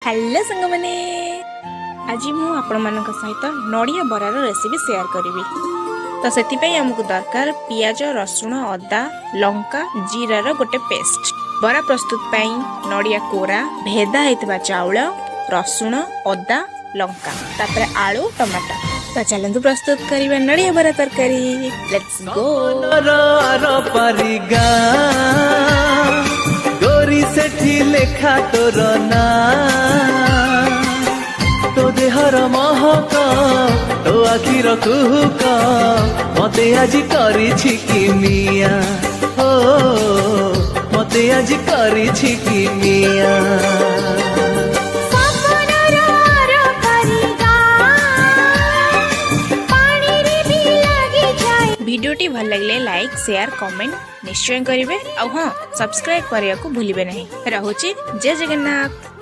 Hello संग मैंने आज मु आपण मानक सहित नड़िया बरार रेसिपी शेयर करी। तो से आमको दरकार पियाज रसुण अदा लंका जीरार गोटे पेस्ट। बरा प्रस्तुत पाई नड़िया कोरा भेदा होता चाउल रसुण अदा लंका तापर आलू टमाटर। तो चलतु प्रस्तुत करवा नड़िया बरा तरकारी। Let's go. गोरी सेठी लेखा तोर ना तो देहर महक तो आखिर कुहुक मते आज करिछि कि मिया हो मते आज करिछि कि मिया। वीडियोटी भल लगे लाइक शेयर कमेंट निश्चय करेंगे। हाँ सब्सक्राइब करने को भूलिए नहीं। रहुछि जय जगन्नाथ।